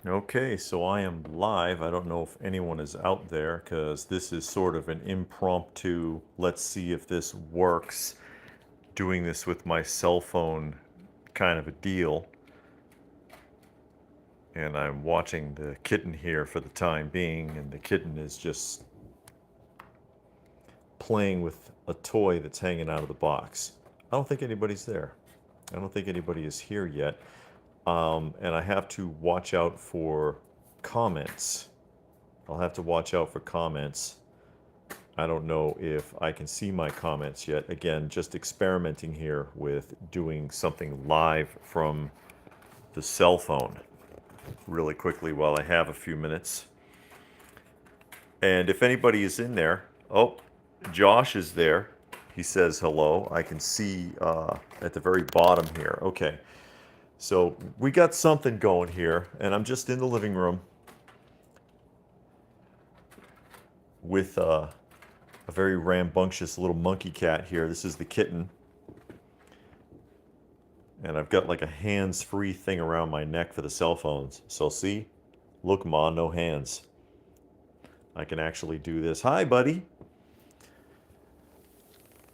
Okay, so I am live. I don't know if anyone is out there because this is sort of an impromptu, let's see if this works, doing this with my cell phone kind of a deal. And I'm watching the kitten here for the time being, and the kitten is just playing with a toy that's hanging out of the box. I don't think anybody's there. I don't think anybody is here yet. And I have to watch out for comments. I'll have to watch out for comments. I don't know if I can see my comments yet. Again, just experimenting here with doing something live from the cell phone really quickly while I have a few minutes. And if anybody is in there, oh, Josh is there. He says hello. I can see at the very bottom here. Okay, so we got something going here, and I'm just in the living room with a very rambunctious little monkey cat here. This is the kitten. And I've got like a hands-free thing around my neck for the cell phones. So see? Look, Ma, no hands. I can actually do this. Hi, buddy.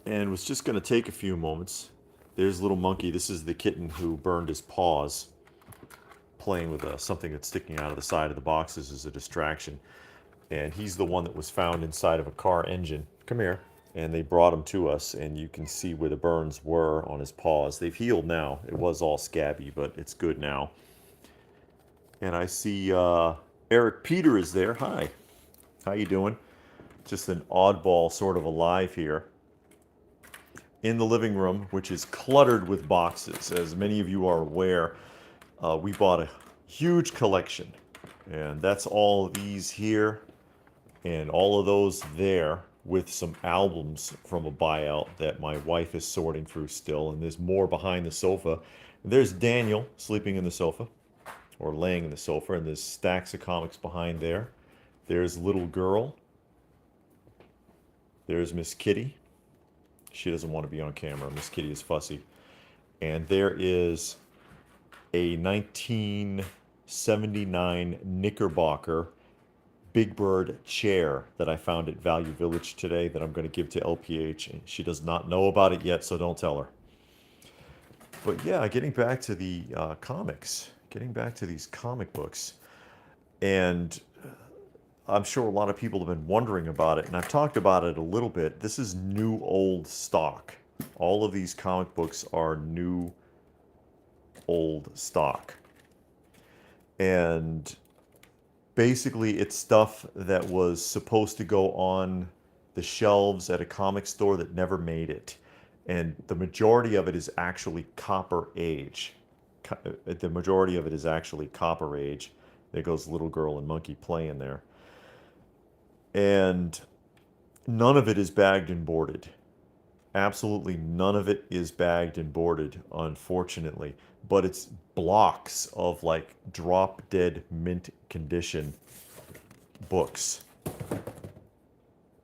And was just going to take a few moments. There's little monkey. This is the kitten who burned his paws playing with something that's sticking out of the side of the boxes as a distraction. And he's the one that was found inside of a car engine. Come here. And they brought him to us, and you can see where the burns were on his paws. They've healed now. It was all scabby, but it's good now. And I see Eric Peter is there. Hi. How you doing? Just an oddball sort of alive here in the living room, which is cluttered with boxes. As many of you are aware, we bought a huge collection. And that's all these here and all of those there, with some albums from a buyout that my wife is sorting through still. And there's more behind the sofa. There's Daniel sleeping in the sofa or laying in the sofa, and there's stacks of comics behind there. There's Little Girl. There's Miss Kitty. She doesn't want to be on camera. Miss Kitty is fussy. And there is a 1979 Knickerbocker Big Bird chair that I found at Value Village today that I'm going to give to LPH. And she does not know about it yet, so don't tell her. But yeah, getting back to the comics, getting back to these comic books. And I'm sure a lot of people have been wondering about it, and I've talked about it a little bit. This is new old stock. All of these comic books are new old stock. And basically, it's stuff that was supposed to go on the shelves at a comic store that never made it. And the majority of it is actually Copper Age. The majority of it is actually Copper Age. There goes Little Girl and Monkey playing there. And none of it is bagged and boarded. Absolutely none of it is bagged and boarded, unfortunately. But it's blocks of like drop dead mint condition books.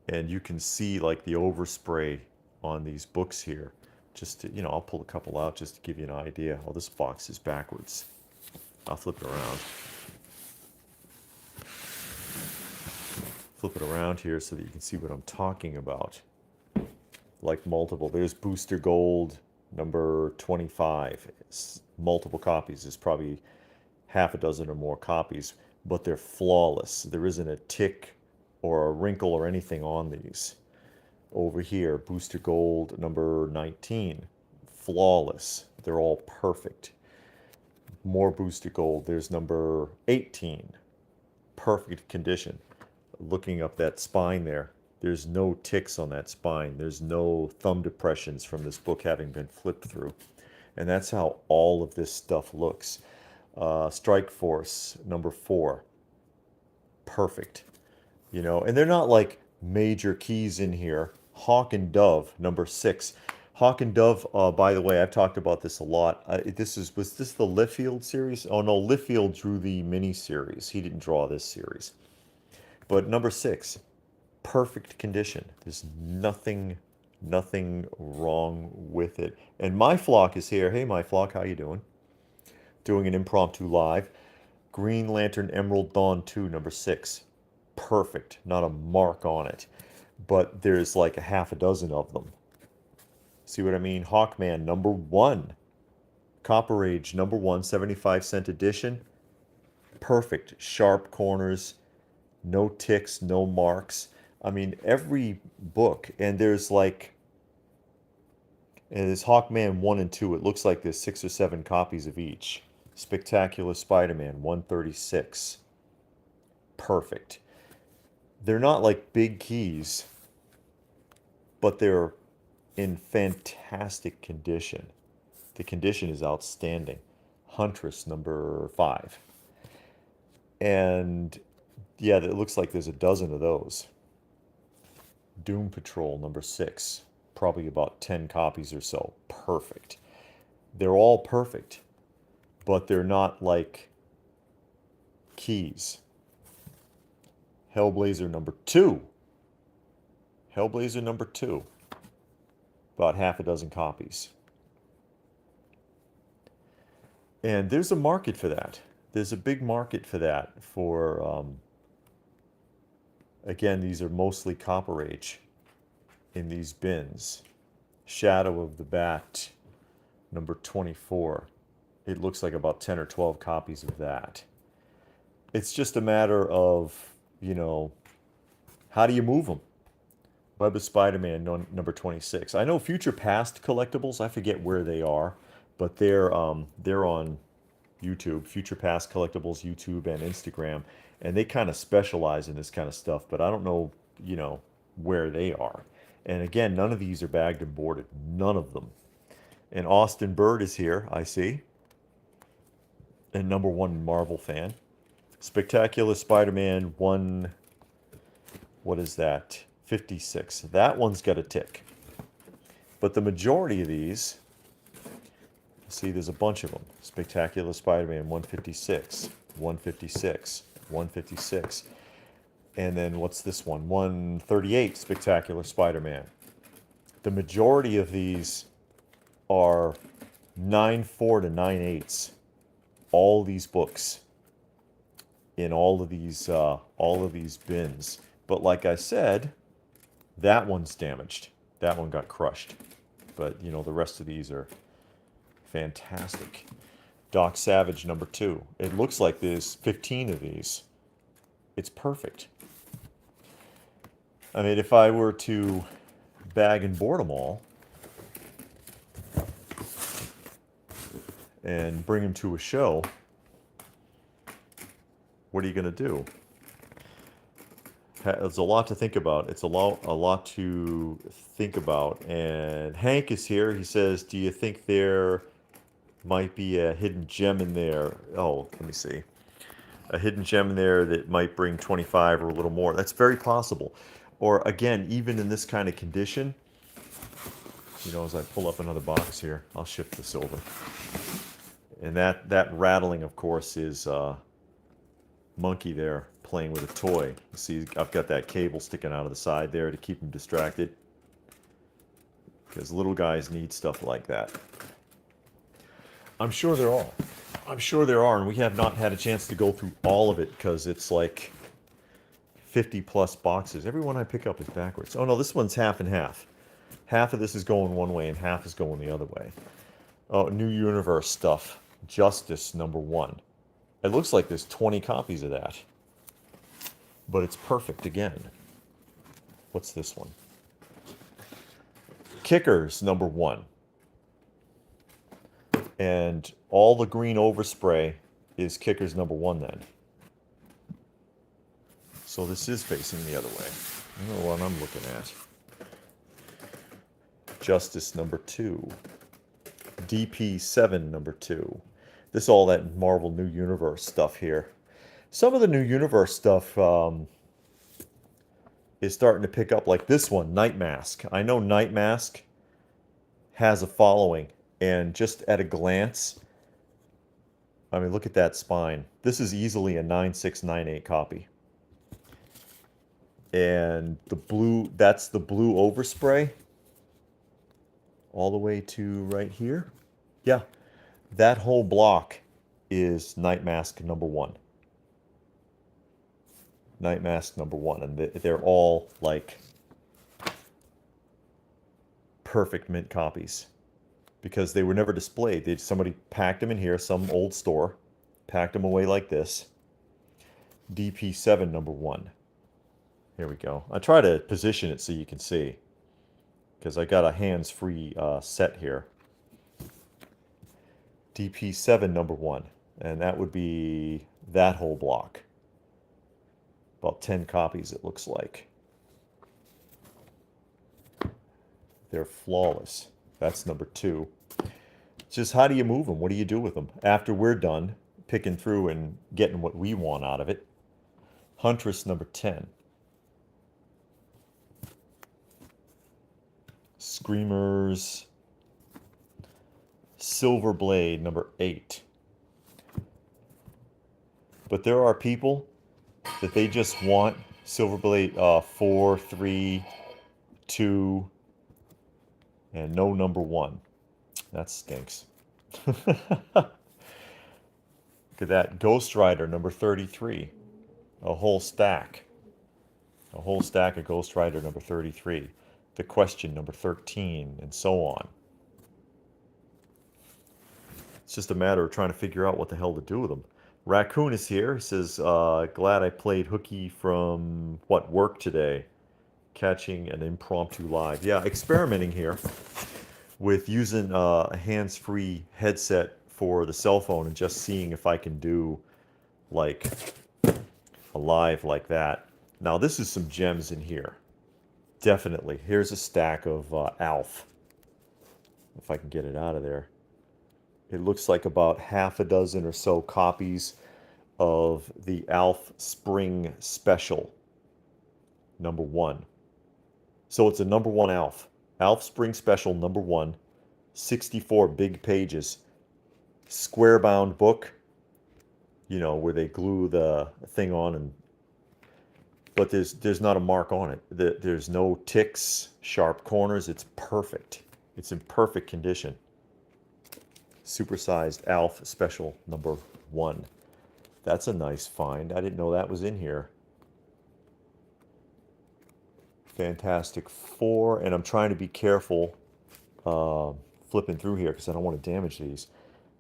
And you can see like the overspray on these books here. Just to, I'll pull a couple out just to give you an idea. Oh, this box is backwards. I'll flip it around. Flip it around here so that you can see what I'm talking about. Like multiple. There's Booster Gold number 25. It's multiple copies. There's probably half a dozen or more copies, but they're flawless. There isn't a tick or a wrinkle or anything on these. Over here, Booster Gold number 19. Flawless. They're all perfect. More Booster Gold. There's number 18. Perfect condition. Looking up that spine there, there's no ticks on that spine. There's no thumb depressions from this book having been flipped through. And that's how all of this stuff looks. Strike Force number 4. Perfect. And they're not like major keys in here. Hawk and Dove number 6. Hawk and Dove, by the way, I've talked about this a lot. Was this the Liefeld series? Oh no, Liefeld drew the miniseries. He didn't draw this series. But number 6, perfect condition. There's nothing wrong with it. And my flock is here. Hey, my flock, how you doing? Doing an impromptu live. Green Lantern Emerald Dawn 2, number 6. Perfect. Not a mark on it. But there's like a half a dozen of them. See what I mean? Hawkman, number 1. Copper Age, number 1, 75-cent edition. Perfect. Sharp corners. No ticks, no marks. I mean, every book. And there's like... And there's Hawkman 1 and 2. It looks like there's 6 or 7 copies of each. Spectacular Spider-Man 136. Perfect. They're not like big keys, but they're in fantastic condition. The condition is outstanding. Huntress number 5. And yeah, it looks like there's a dozen of those. Doom Patrol number 6. Probably about 10 copies or so. Perfect. They're all perfect, but they're not like keys. Hellblazer number 2. Hellblazer number 2. About half a dozen copies. And there's a market for that. There's a big market for that. For, again, these are mostly Copper Age in these bins. Shadow of the Bat, number 24. It looks like about 10 or 12 copies of that. It's just a matter of, you know, how do you move them? Web of Spider-Man, number 26. I know Future Past collectibles, I forget where they are, but they're on YouTube, Future Past Collectibles, YouTube and Instagram, and they kind of specialize in this kind of stuff, but I don't know, you know, where they are. And again, none of these are bagged and boarded. None of them. And Austin Bird is here, I see. And number 1 Marvel fan. Spectacular Spider-Man 1, what is that? 56. That one's got a tick. But the majority of these, see, there's a bunch of them. Spectacular Spider-Man 156, 156, 156. And then what's this one? 138, Spectacular Spider-Man. The majority of these are 9.4 to 9.8s. All these books in all of these bins. But like I said, that one's damaged. That one got crushed. But you know, the rest of these are fantastic. Doc Savage number 2. It looks like there's 15 of these. It's perfect. I mean, if I were to bag and board them all and bring them to a show, what are you going to do? There's a lot to think about. It's a lot to think about. And Hank is here. He says, do you think there might be a hidden gem in there? Oh, let me see. A hidden gem in there that might bring 25 or a little more. That's very possible. Or again, even in this kind of condition, you know, as I pull up another box here, I'll shift this over. And that rattling, of course, is Monkey there playing with a toy. You see, I've got that cable sticking out of the side there to keep him distracted. Because little guys need stuff like that. I'm sure there are. I'm sure there are, and we have not had a chance to go through all of it because it's like 50 plus boxes. Every one I pick up is backwards. Oh no, this one's half and half. Half of this is going one way and half is going the other way. Oh, New Universe stuff. Justice number 1. It looks like there's 20 copies of that. But it's perfect again. What's this one? Kickers number 1. And all the green overspray is Kickers number 1 then. So this is facing the other way. I don't know what I'm looking at. Justice number 2. DP7 number 2. This is all that Marvel New Universe stuff here. Some of the New Universe stuff is starting to pick up, like this one, Night Mask. I know Night Mask has a following, and just at a glance, I mean, look at that spine. This is easily a 9698 copy. And the blue, that's the blue overspray. All the way to right here. Yeah, that whole block is Night Mask #1. Night Mask #1, and they're all like perfect mint copies because they were never displayed. Somebody packed them in here, some old store, packed them away like this. DP7 #1. Here we go. I try to position it so you can see because I got a hands-free set here. DP7 #1, and that would be that whole block. About 10 copies, it looks like. They're flawless. That's #2. It's just how do you move them? What do you do with them? After we're done picking through and getting what we want out of it. Huntress #10. Screamers. Silver Blade #8. But there are people that they just want Silver Blade 4, 3, 2, and no #1. That stinks. Look at that. Ghost Rider #33. A whole stack. A whole stack of Ghost Rider #33. The Question #13, and so on. It's just a matter of trying to figure out what the hell to do with them. Raccoon is here. He says, glad I played hooky from, work today. Catching an impromptu live. Yeah, experimenting here with using a hands-free headset for the cell phone and just seeing if I can do, like, a live like that. Now, this is some gems in here. Definitely. Here's a stack of Alf. If I can get it out of there. It looks like about half a dozen or so copies of the Alf Spring Special #1. So it's a #1 Alf. Alf Spring Special #1. 64 big pages. Square-bound book. You know, where they glue the thing on, and but there's not a mark on it. There's no ticks, sharp corners. It's perfect. It's in perfect condition. Supersized Alf Special #1. That's a nice find. I didn't know that was in here. Fantastic Four, and I'm trying to be careful flipping through here because I don't want to damage these.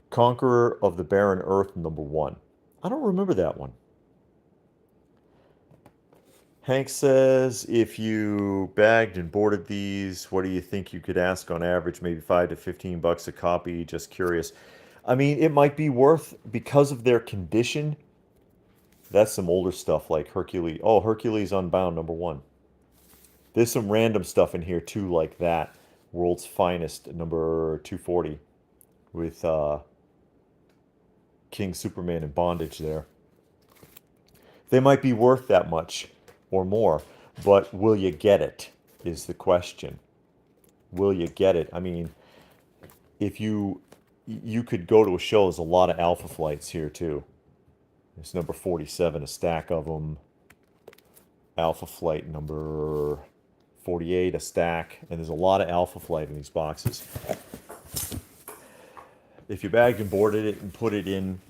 Conqueror of the Barren Earth #1. I don't remember that one. Hank says, if you bagged and boarded these, what do you think you could ask on average? Maybe $5 to $15 a copy. Just curious. I mean, it might be worth, because of their condition. That's some older stuff like Hercules. Oh, Hercules Unbound #1. There's some random stuff in here too, like that. World's Finest #240 with King Superman in bondage there. They might be worth that much or more, but will you get it is the question. Will you get it? I mean, if you could go to a show, there's a lot of Alpha Flights here too. There's #47, a stack of them. Alpha Flight #48, a stack, and there's a lot of Alpha Flight in these boxes. If you bagged and boarded it and put it in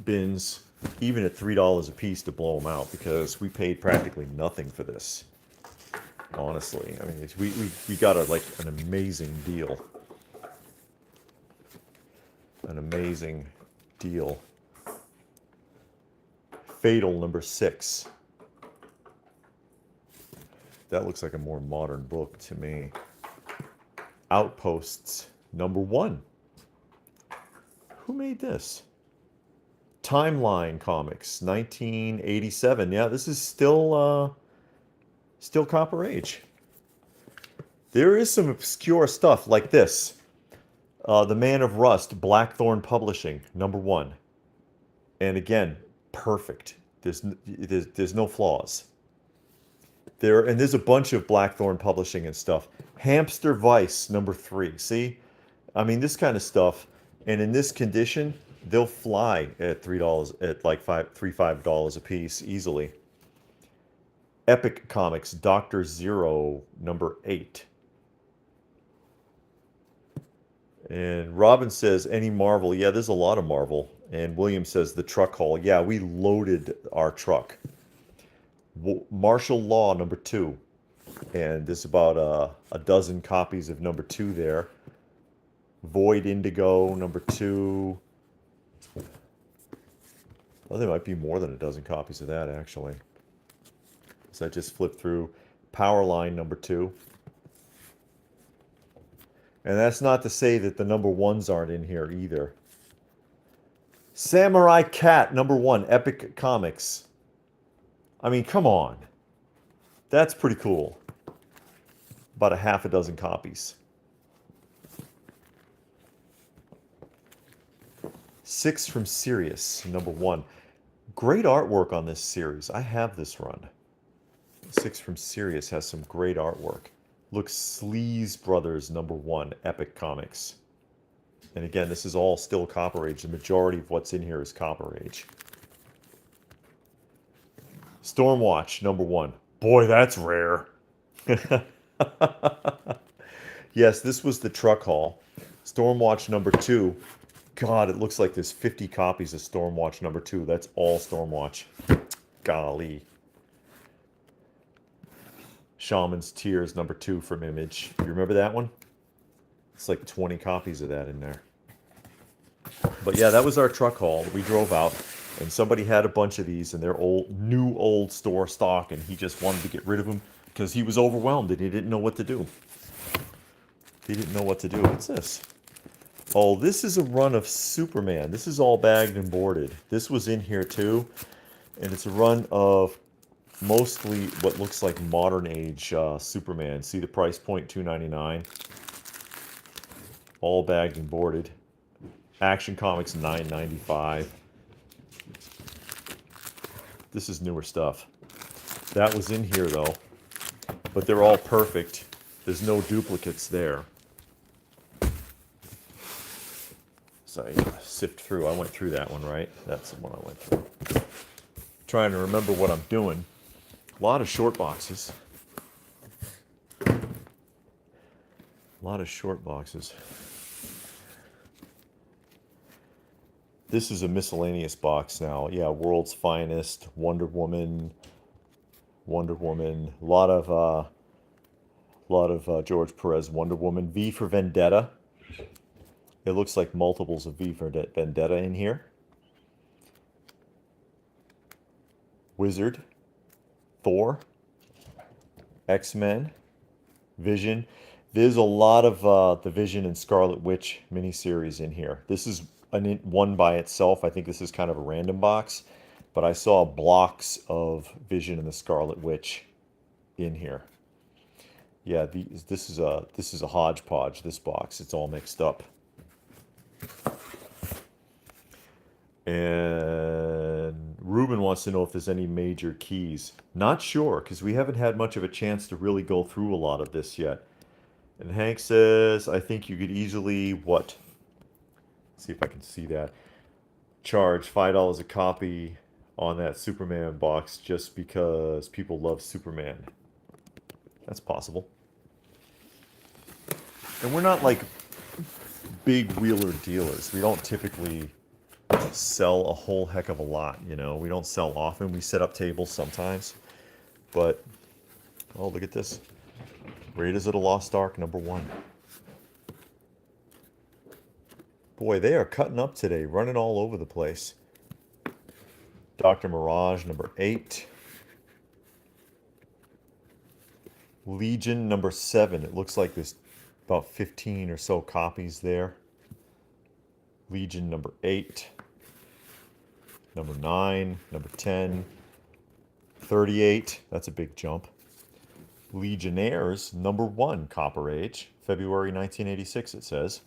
bins, even at $3 a piece to blow them out, because we paid practically nothing for this. Honestly, I mean, we got an amazing deal. An amazing deal. Fatal #6. That looks like a more modern book to me. Outposts #1. Who made this? Timeline Comics, 1987. Yeah, this is still Copper Age. There is some obscure stuff like this. The Man of Rust, Blackthorn Publishing, #1. And again, perfect. There's no flaws. There's a bunch of Blackthorn Publishing and stuff. Hamster Vice #3. See, I mean, this kind of stuff, and in this condition, they'll fly at $3 at like $5 a piece easily. Epic Comics, Dr. Zero #8. And Robin says, any Marvel? Yeah, there's a lot of Marvel. And William says, the truck haul. Yeah, we loaded our truck. Martial Law #2. And there's about a dozen copies of #2 there. Void Indigo #2. Well, there might be more than a dozen copies of that, actually. So I just flipped through Powerline #2. And that's not to say that the #1s aren't in here either. Samurai Cat #1, Epic Comics. I mean, come on. That's pretty cool. About a half a dozen copies. 6 from Sirius #1. Great artwork on this series. I have this run. 6 from Sirius has some great artwork. Looks Sleaze Brothers #1, Epic Comics. And again, this is all still Copper Age. The majority of what's in here is Copper Age. Stormwatch #1. Boy, that's rare. Yes, this was the truck haul. Stormwatch #2. God, it looks like there's 50 copies of Stormwatch #2. That's all Stormwatch. Golly. Shaman's Tears #2 from Image. You remember that one? It's like 20 copies of that in there. But yeah, that was our truck haul. We drove out, and somebody had a bunch of these, and they're old store stock, and he just wanted to get rid of them because he was overwhelmed and he didn't know what to do. He didn't know what to do. What's this? Oh, this is a run of Superman. This is all bagged and boarded. This was in here too, and it's a run of mostly what looks like modern age Superman. See the price point, $2.99. All bagged and boarded. Action Comics, $9.95. This is newer stuff. That was in here though, but they're all perfect. There's no duplicates there. So I sift through. I went through that one, right? That's the one I went through. Trying to remember what I'm doing. A lot of short boxes. A lot of short boxes. This is a miscellaneous box now. Yeah, World's Finest, Wonder Woman. A lot of George Perez Wonder Woman. V for Vendetta. It looks like multiples of V for Vendetta in here. Wizard. Thor. X-Men. Vision. There's a lot of the Vision and Scarlet Witch miniseries in here. This is one by itself. I think this is kind of a random box, but I saw blocks of Vision and the Scarlet Witch in here. Yeah, this is a hodgepodge. This box, it's all mixed up. And Ruben wants to know if there's any major keys. Not sure, because we haven't had much of a chance to really go through a lot of this yet. And Hank says, I think you could easily, what? Let's see if I can see that. Charge $5 a copy on that Superman box just because people love Superman. That's possible. And we're not like big wheeler dealers. We don't typically sell a whole heck of a lot, you know. We don't sell often. We set up tables sometimes. But, oh, look at this. Raiders of the Lost Ark #1. Boy, they are cutting up today, running all over the place. Dr. Mirage #8. Legion #7. It looks like there's about 15 or so copies there. Legion #8. #9. #10. 38. That's a big jump. Legionnaires #1, Copper Age. February 1986, it says.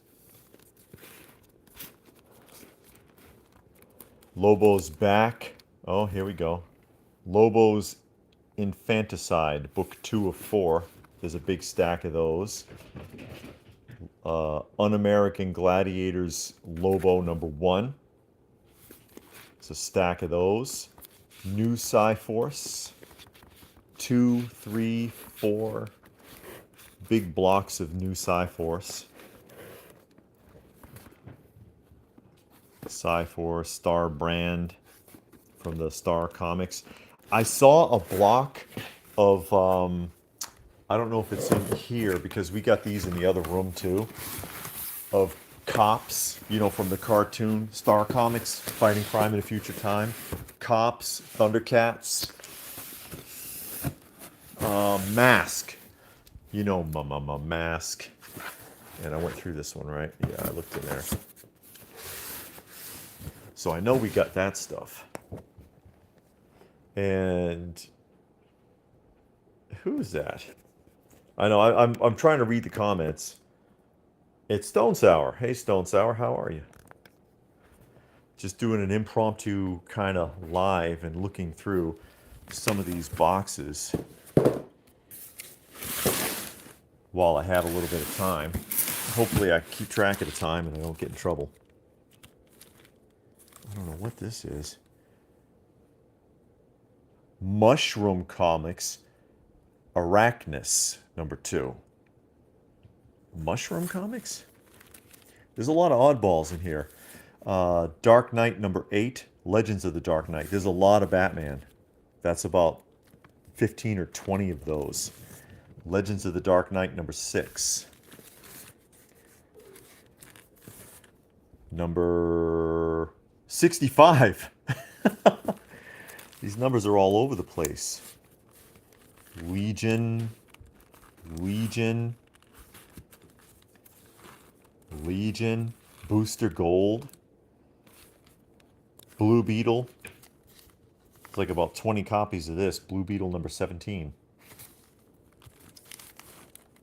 Lobo's Back. Oh, here we go. Lobo's Infanticide, book 2 of 4. There's a big stack of those. Un-American Gladiators Lobo #1. It's a stack of those. New Psi-Force. 2, 3, 4. Big blocks of New Psi-Force. Four, Star brand from the Star Comics. I saw a block of, I don't know if it's in here because we got these in the other room too, of Cops, you know, from the cartoon Star Comics, Fighting Crime in a Future Time. Cops, Thundercats, Mask, you know, Mask. And I went through this one, right? Yeah, I looked in there. So I know we got that stuff. And who's that? I know I'm trying to read the comments. It's Stone Sour. Hey, Stone Sour, how are you? Just doing an impromptu kind of live and looking through some of these boxes while I have a little bit of time. Hopefully I keep track of the time and I don't get in trouble. I don't know what this is. Mushroom Comics, Arachnus, #2. Mushroom Comics? There's a lot of oddballs in here. Dark Knight #8, Legends of the Dark Knight. There's a lot of Batman. That's about 15 or 20 of those. Legends of the Dark Knight #6. Number 65. These numbers are all over the place. Legion, Booster Gold, Blue Beetle. It's like about 20 copies of this. Blue Beetle #17.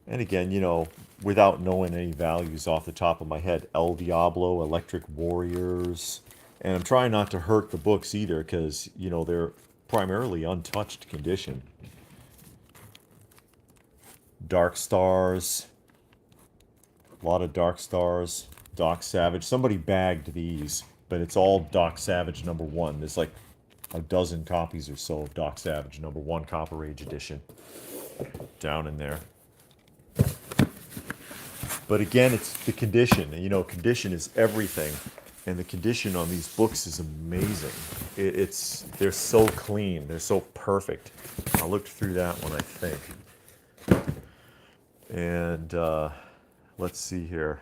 And again, you know, without knowing any values off the top of my head, El Diablo, Electric Warriors. And I'm trying not to hurt the books either because, you know, they're primarily untouched condition. Dark Stars. A lot of Dark Stars. Doc Savage. Somebody bagged these, but it's all Doc Savage #1. There's like a dozen copies or so of Doc Savage #1 Copper Age edition down in there. But again, it's the condition. You know, condition is everything. And the condition on these books is amazing. They're so clean. They're so perfect. I looked through that one, I think. And let's see here.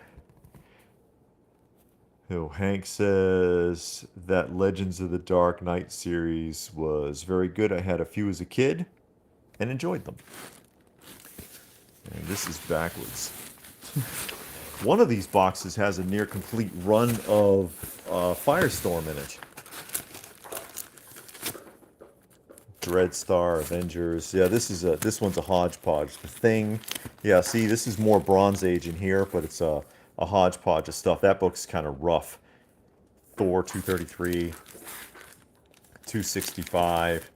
Hank says that Legends of the Dark Knight series was very good. I had a few as a kid and enjoyed them. And this is backwards. One of these boxes has a near complete run of Firestorm in it. Dreadstar, Avengers. Yeah, this one's a hodgepodge. The Thing. Yeah, see, this is more Bronze Age in here, but it's a hodgepodge of stuff. That book's kind of rough. Thor 233, 265,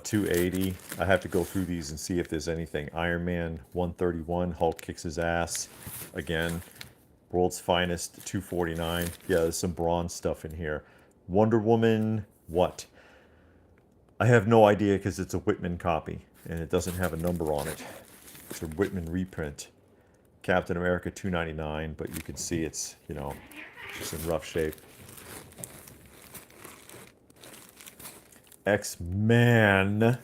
280. I have to go through these and see if there's anything. Iron Man 131, Hulk kicks his ass again. World's Finest 249. Yeah, there's some bronze stuff in here. Wonder Woman, what? I have no idea because it's a Whitman copy and it doesn't have a number on it. It's a Whitman reprint. Captain America 299, but you can see it's, you know, just in rough shape. X-Men.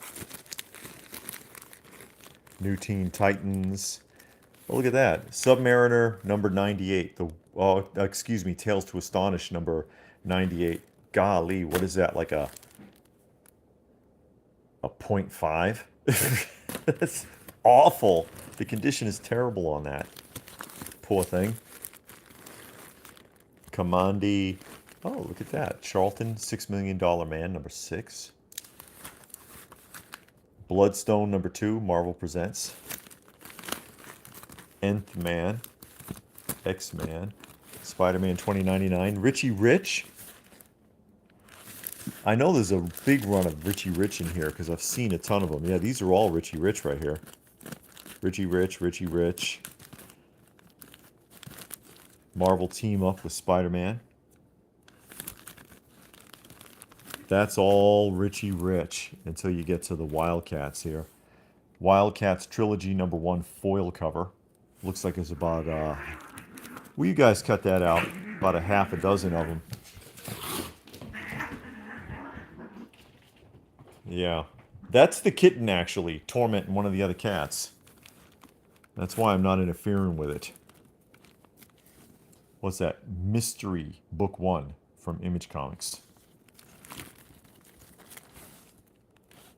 New Teen Titans. Oh, look at that. Submariner #98. Excuse me, Tales to Astonish #98. Golly, what is that? Like a 0.5? That's awful. The condition is terrible on that. Poor thing. Kamandi. Oh, look at that. Charlton, $6 Million Man, #6. Bloodstone #2, Marvel Presents. Nth Man. X-Man. Spider-Man 2099. Richie Rich. I know there's a big run of Richie Rich in here because I've seen a ton of them. Yeah, these are all Richie Rich right here. Richie Rich. Marvel team up with Spider-Man. That's all Richie Rich until you get to the Wildcats here. Wildcats Trilogy #1 foil cover. Looks like it's about, will you guys cut that out? About a half a dozen of them. Yeah. That's the kitten, actually, tormenting one of the other cats. That's why I'm not interfering with it. What's that? Mystery Book 1 from Image Comics.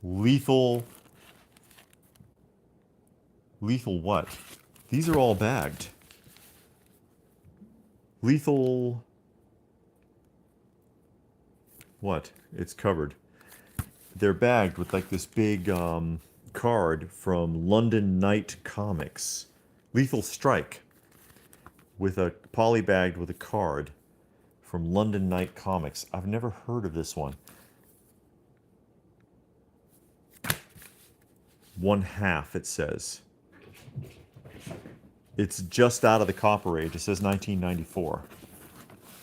Lethal... Lethal what? These are all bagged. Lethal... What? It's covered. They're bagged with like this big card from London Knight Comics. Lethal Strike. With a polybagged with a card from London Knight Comics. I've never heard of this one. 1/2 it says. It's just out of the Copper Age. It says 1994.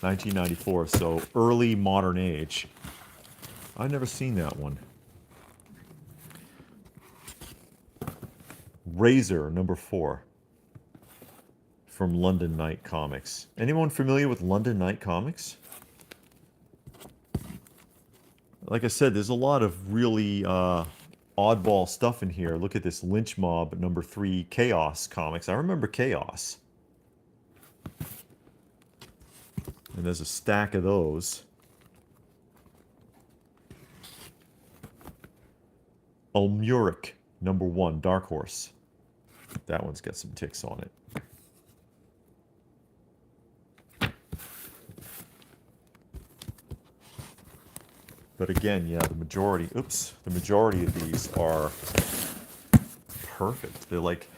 1994, so early modern age. I've never seen that one. Razor, number 4. From London Knight Comics. Anyone familiar with London Knight Comics? Like I said, there's a lot of really oddball stuff in here. Look at this Lynch Mob number 3 Chaos comics. I remember Chaos. And there's a stack of those. Ulmuric number 1 Dark Horse. That one's got some ticks on it. But again, yeah, the majority of these are perfect. They're like,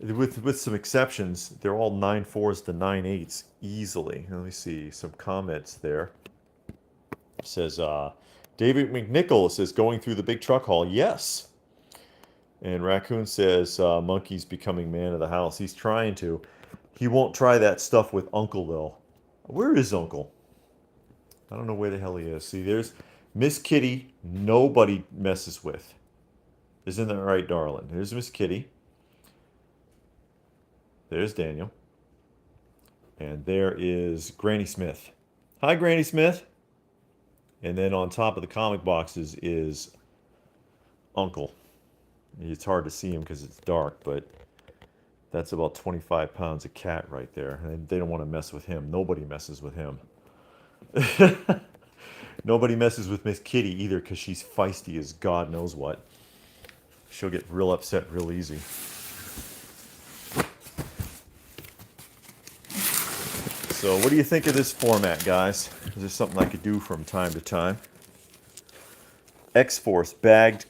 with some exceptions, they're all 9.4s to 9.8s easily. Let me see some comments there. It says, David McNichol says, going through the big truck haul. Yes. And Raccoon says, Monkey's becoming man of the house. He's trying to. He won't try that stuff with Uncle, though. Where is Uncle? I don't know where the hell he is. See, there's Miss Kitty, nobody messes with. Isn't that right, darling? There's Miss Kitty. There's Daniel. And there is Granny Smith. Hi, Granny Smith. And then on top of the comic boxes is Uncle. It's hard to see him because it's dark, but that's about 25 pounds of cat right there. And they don't want to mess with him. Nobody messes with him. Nobody messes with Miss Kitty either because she's feisty as God knows what. She'll get real upset real easy. So what do you think of this format, guys? Is there something I could do from time to time? X-Force bagged.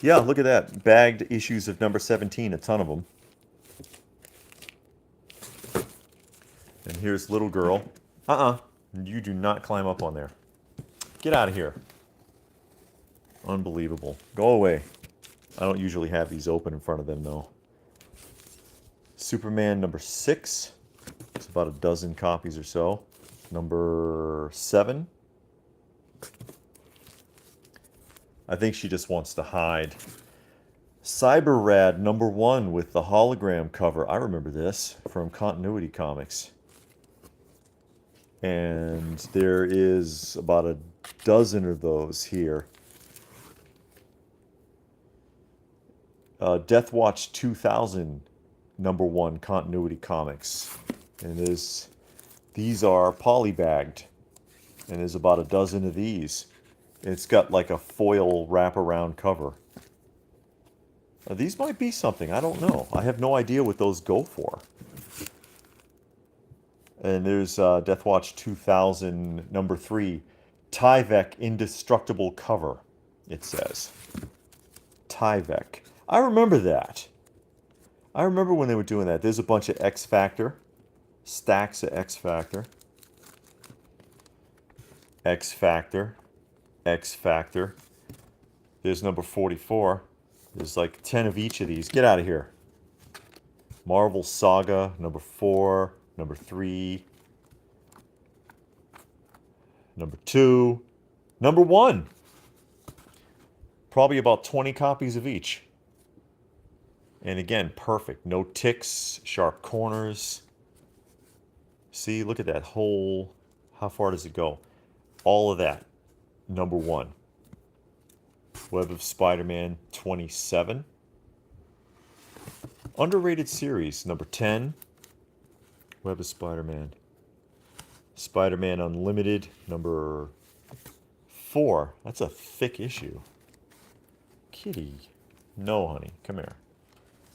Yeah, look at that. Bagged issues of number 17, a ton of them. And here's Little Girl. You do not climb up on there. Get out of here. Unbelievable. Go away. I don't usually have these open in front of them, though. Superman number 6. It's about a dozen copies or so. Number 7. I think she just wants to hide. Cyber Rad number 1 with the hologram cover. I remember this from Continuity Comics. And there is about a dozen of those here. Death Watch 2000 number 1 Continuity Comics. And these are polybagged. And there's about a dozen of these. It's got like a foil wraparound cover. These might be something. I don't know. I have no idea what those go for. And there's Death Watch 2000 number 3 Tyvek Indestructible cover, it says. Tyvek. I remember that. I remember when they were doing that. There's a bunch of X Factor. Stacks of X Factor. X Factor. X Factor. There's number 44. There's like 10 of each of these. Get out of here. Marvel Saga, number 4. Number 3. Number 2. Number 1. Probably about 20 copies of each. And again, perfect. No ticks, sharp corners. See, look at that whole, how far does it go? All of that, number 1. Web of Spider-Man 27. Underrated series, number 10. Web of Spider-Man. Spider-Man Unlimited, number 4. That's a thick issue. Kitty. No, honey. Come here.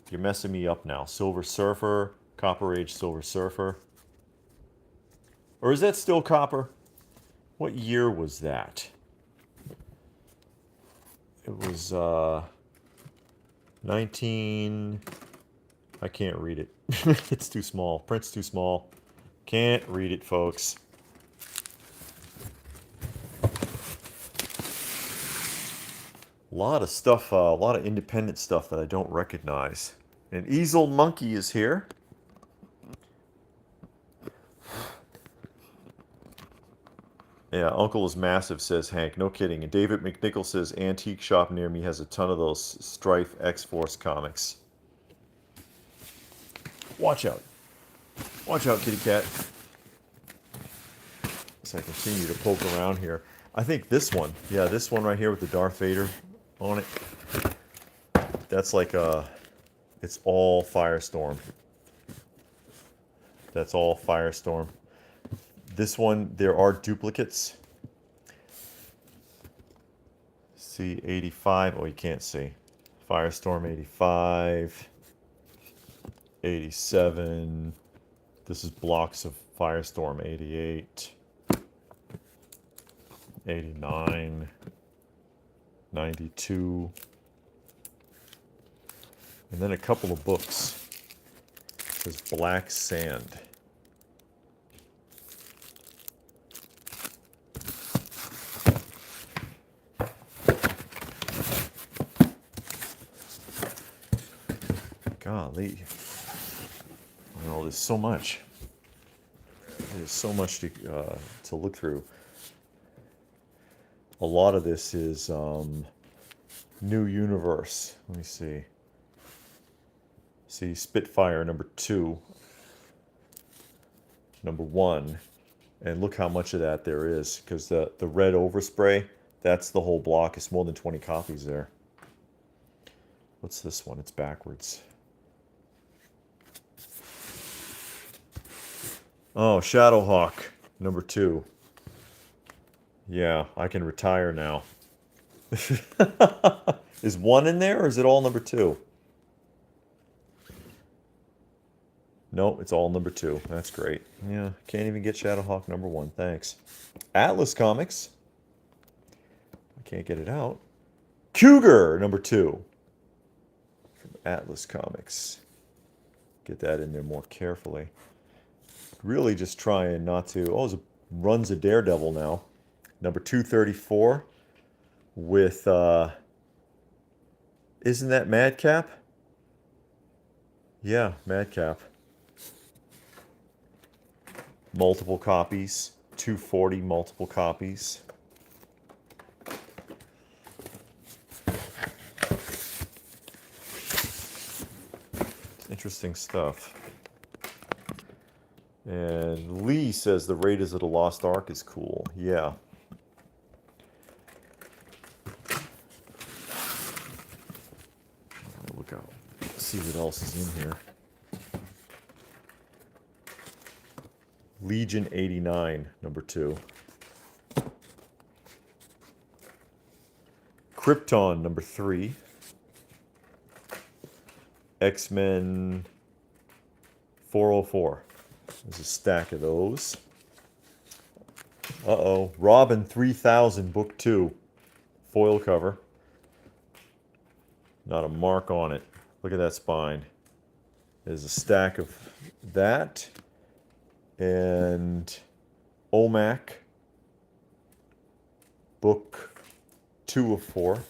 You're messing me up now. Silver Surfer. Copper Age Silver Surfer. Or is that still Copper? What year was that? It was 19... I can't read it. It's too small. Print's too small. Can't read it, folks. A lot of stuff, a lot of independent stuff that I don't recognize. And Easel Monkey is here. Yeah, Uncle is massive, says Hank. No kidding. And David McNichol says, antique shop near me has a ton of those Strife X-Force comics. Watch out. Watch out, kitty cat. As I continue to poke around here. I think this one. Yeah, this one right here with the Darth Vader on it. That's like a... It's all Firestorm. That's all Firestorm. This one, there are duplicates. See, 85. Oh, you can't see. Firestorm 85. 87. This is blocks of Firestorm 88. 89. 92. And then a couple of books. There's Black Sand. Golly. Oh, there's so much. There's so much to look through. A lot of this is New Universe. Let me see. See, Spitfire number 2. Number 1. And look how much of that there is. Because the red overspray, that's the whole block. It's more than 20 copies there. What's this one? It's backwards. Oh, Shadowhawk, number 2. Yeah, I can retire now. Is 1 in there, or is it all number 2? No, it's all number 2. That's great. Yeah, can't even get Shadowhawk number 1. Thanks. Atlas Comics. I can't get it out. Cougar, number 2. From Atlas Comics. Get that in there more carefully. Really just trying not to... Oh, it runs a Daredevil now. Number 234 with... Isn't that Madcap? Yeah, Madcap. Multiple copies. 240 multiple copies. Interesting stuff. And Lee says the Raiders of the Lost Ark is cool. Yeah. Look out. Let's see what else is in here. Legion 89, number 2. Krypton, number 3. X-Men 404. There's a stack of those. Uh-oh. Robin 3000, book 2. Foil cover. Not a mark on it. Look at that spine. There's a stack of that. And OMAC. Book 2 of 4.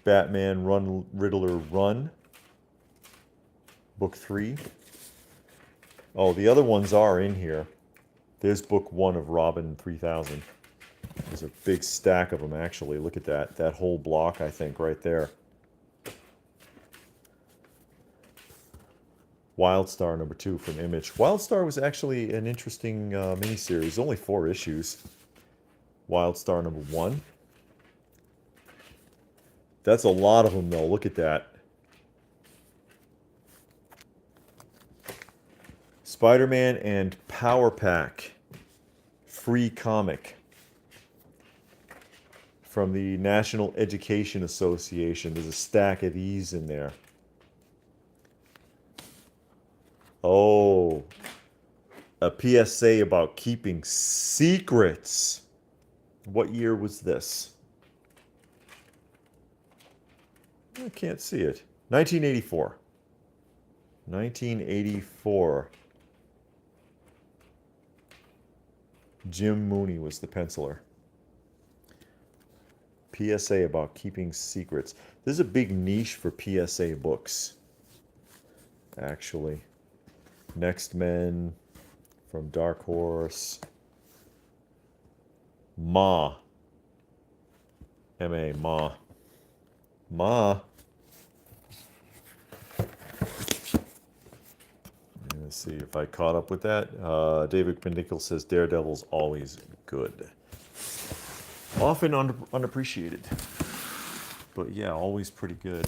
Batman Run, Riddler Run. Book 3. Oh, the other ones are in here. There's book 1 of Robin 3000. There's a big stack of them, actually. Look at that. That whole block, I think, right there. Wildstar number 2 from Image. Wildstar was actually an interesting miniseries. Only 4 issues. Wildstar number 1. That's a lot of them, though. Look at that. Spider-Man and Power Pack. Free comic. From the National Education Association. There's a stack of these in there. Oh, a PSA about keeping secrets. What year was this? I can't see it. 1984. 1984. Jim Mooney was the penciler. PSA about keeping secrets. There's a big niche for PSA books, actually. Next Men from Dark Horse. Ma. M-A, Ma. Ma. Let's see if I caught up with that. David Pindickle says Daredevil's always good. Often unappreciated. But yeah, always pretty good.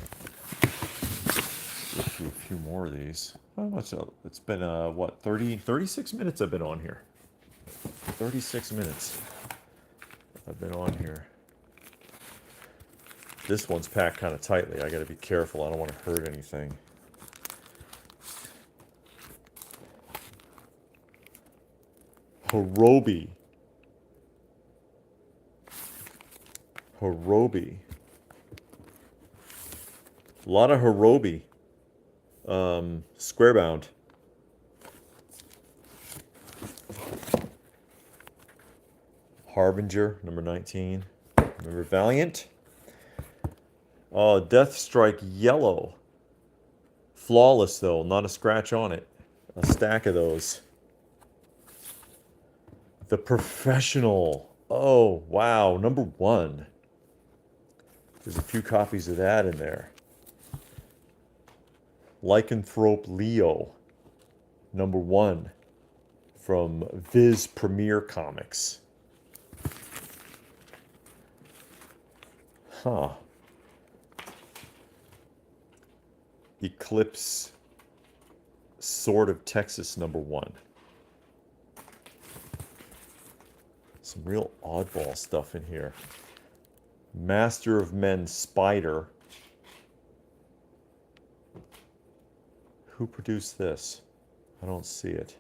Let's do a few more of these. How much? It's been, what, 36 minutes I've been on here. 36 minutes I've been on here. This one's packed kind of tightly. I got to be careful. I don't want to hurt anything. Hirobi. Hirobi. A lot of Hirobi. Squarebound. Harbinger, number 19. Remember Valiant? Oh, Deathstrike Yellow. Flawless, though. Not a scratch on it. A stack of those. The Professional. Oh, wow. Number 1. There's a few copies of that in there. Lycanthrope Leo. Number 1. From Viz Premier Comics. Huh. Eclipse Sword of Texas number 1. Some real oddball stuff in here. Master of Men Spider. Who produced this? I don't see it.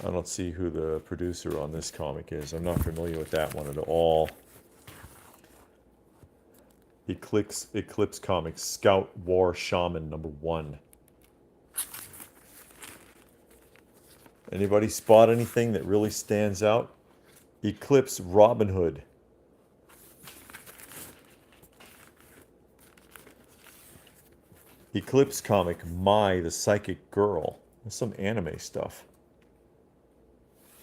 I don't see who the producer on this comic is. I'm not familiar with that one at all. Eclipse Comics, Scout War Shaman number 1. Anybody spot anything that really stands out? Eclipse Robin Hood. Eclipse comic, Mai the Psychic Girl. There's some anime stuff.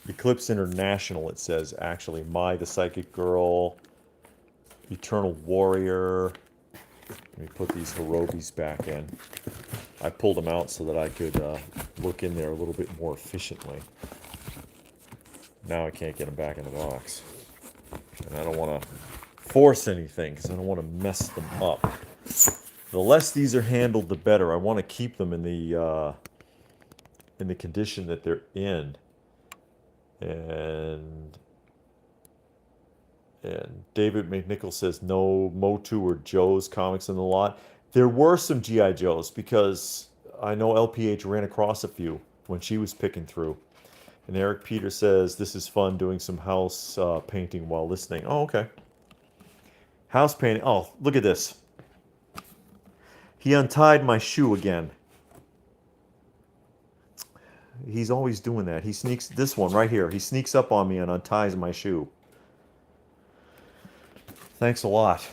Eclipse International, it says, actually. Mai the Psychic Girl. Eternal Warrior. Let me put these Hirobis back in. I pulled them out so that I could look in there a little bit more efficiently. Now I can't get them back in the box. And I don't want to force anything because I don't want to mess them up. The less these are handled, the better. I want to keep them in the condition that they're in. And David McNichol says no Motu or Joe's comics in the lot. There were some G.I. Joes because I know LPH ran across a few when she was picking through. And Eric Peter says this is fun doing some house painting while listening. Oh, okay. House painting. Oh, look at this. He untied my shoe again. He's always doing that. He sneaks, this one right here, he sneaks up on me and unties my shoe. Thanks a lot.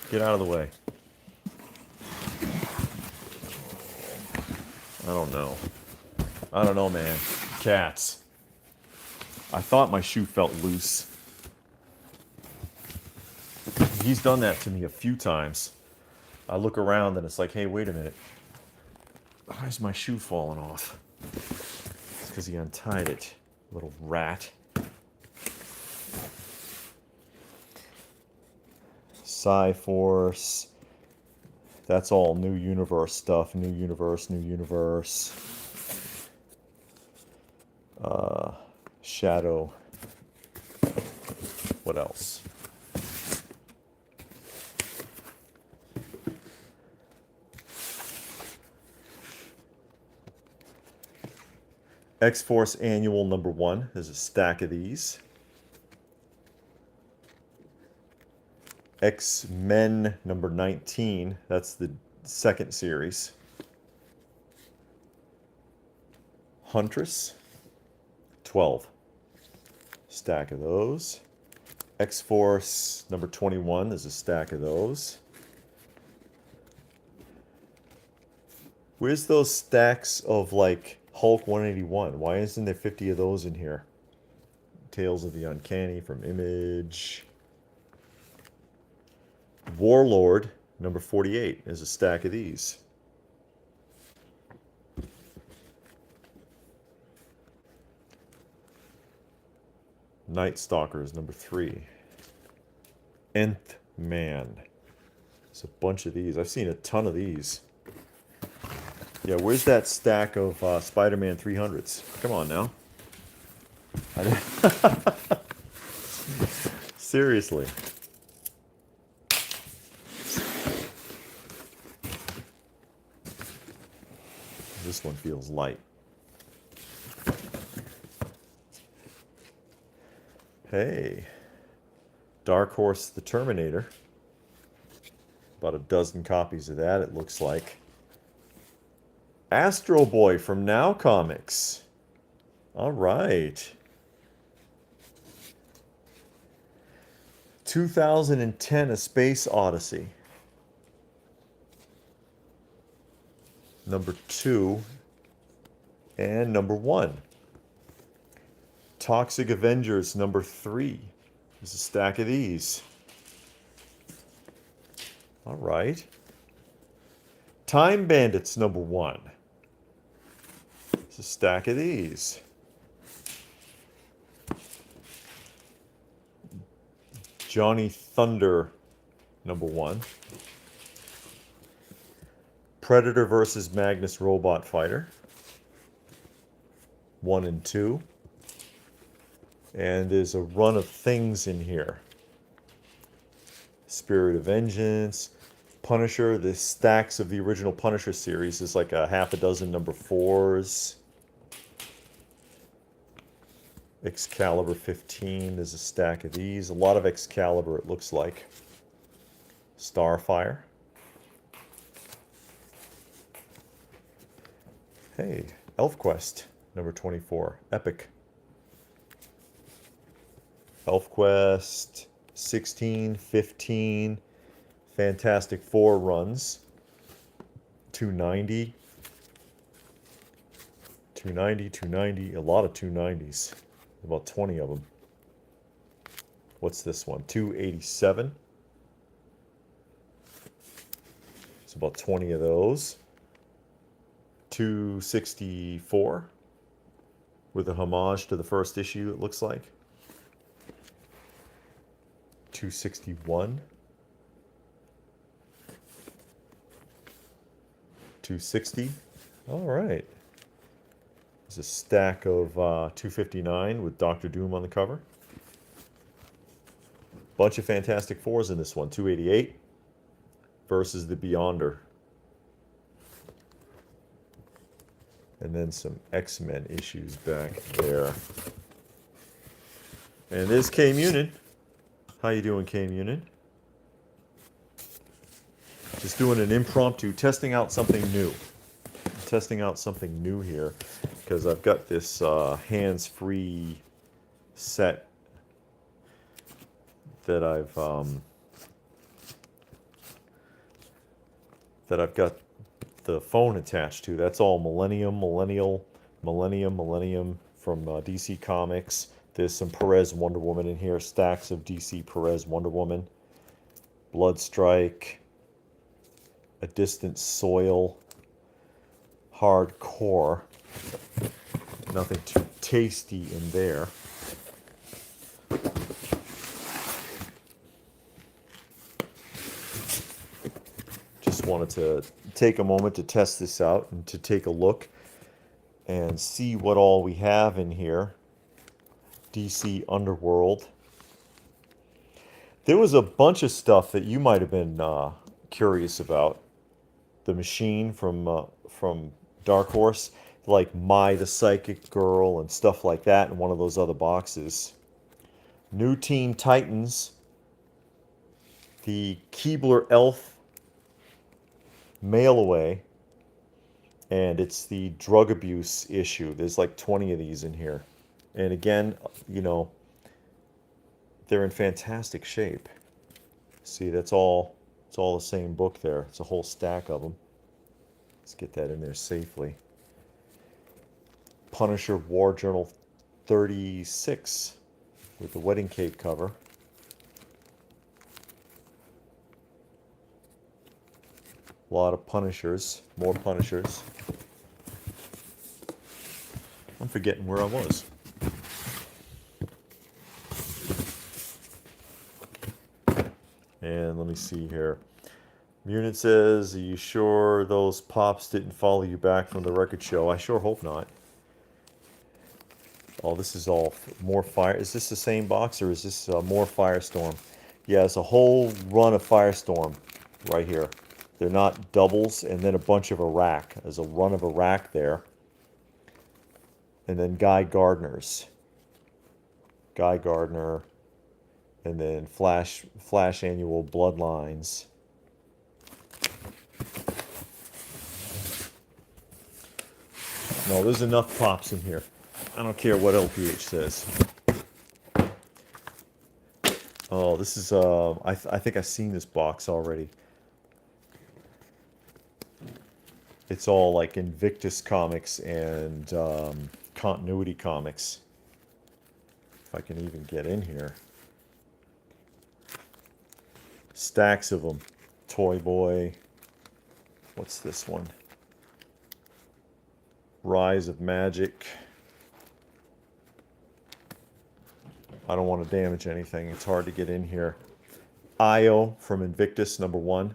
Get out of the way. I don't know. I don't know, man. Cats. I thought my shoe felt loose. He's done that to me a few times. I look around and it's like, hey, wait a minute. Why is my shoe falling off? It's because he untied it, little rat. Psi-Force. That's all new universe stuff. New universe, new universe. Shadow. What else? X-Force Annual #1. There's a stack of these. X-Men #19. That's the second series. Huntress. 12. Stack of those. X-Force #21. There's a stack of those. Where's those stacks of like Hulk 181? Why isn't there 50 of those in here? Tales of the Uncanny from Image. Warlord #48 is a stack of these. Night Stalkers #3. Nth Man. There's a bunch of these. I've seen a ton of these. Yeah, where's that stack of Spider-Man 300s? Come on now. Seriously. This one feels light. Hey. Dark Horse the Terminator. About a dozen copies of that, it looks like. Astro Boy from Now Comics. All right. 2010 A Space Odyssey. #2 and #1. Toxic Avengers #3. There's a stack of these. All right. Time Bandits #1. There's a stack of these. Johnny Thunder #1. Predator vs. Magnus Robot Fighter. 1 and 2. And there's a run of things in here. Spirit of Vengeance. Punisher. The stacks of the original Punisher series is like a half a dozen #4s. Excalibur 15. There's a stack of these. A lot of Excalibur, it looks like. Starfire. Hey, ElfQuest #24. Epic. ElfQuest 16, 15. Fantastic Four runs. 290. 290, 290. A lot of 290s. About 20 of them. What's this one? 287. It's about 20 of those. 264. With a homage to the first issue, it looks like. 261. 260. All right. There's a stack of 259 with Doctor Doom on the cover. Bunch of Fantastic Fours in this one. 288 versus the Beyonder. And then some X-Men issues back there. And there's K-Munin. How you doing, K-Munin? Just doing an impromptu, testing out something new. Testing out something new here, because I've got this hands-free set that I've got the phone attached to. That's all Millennium from DC Comics. There's some Perez Wonder Woman in here. Stacks of DC Perez Wonder Woman. Bloodstrike. A Distant Soil, hardcore. Nothing too tasty in there. Just wanted to take a moment to test this out and to take a look and see what all we have in here. DC Underworld. There was a bunch of stuff that you might have been curious about. The Machine from Dark Horse, like My the Psychic Girl and stuff like that in one of those other boxes. New Teen Titans, the Keebler Elf mail away, and it's the drug abuse issue. There's like 20 of these in here. And again, you know, they're in fantastic shape. See, it's all the same book there. It's a whole stack of them. Let's get that in there safely. Punisher War Journal 36 with the wedding cake cover. A lot of Punishers, more Punishers. I'm forgetting where I was. And let me see here. Mutant says, are you sure those pops didn't follow you back from the record show? I sure hope not. Oh, this is all more Fire. Is this the same box or is this more Firestorm? Yeah, it's a whole run of Firestorm right here. They're not doubles, and then a bunch of Iraq. There's a run of Iraq there. And then Guy Gardner's. Guy Gardner. And then Flash Annual Bloodlines. No, there's enough pops in here. I don't care what LPH says. Oh, this is, I think I've seen this box already. It's all like Invictus comics and continuity comics. If I can even get in here. Stacks of them. Toy Boy. What's this one? Rise of Magic. I don't want to damage anything. It's hard to get in here. Io from Invictus, #1.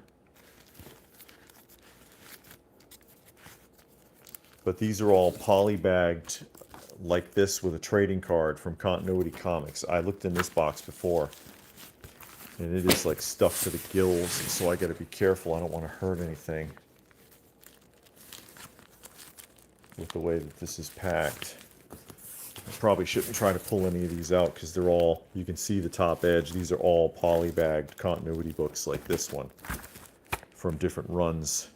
But these are all polybagged like this with a trading card from Continuity Comics. I looked in this box before. And it is like stuffed to the gills, so I got to be careful. I don't want to hurt anything with the way that this is packed. I probably shouldn't try to pull any of these out because they're all, you can see the top edge. These are all polybagged continuity books like this one from different runs.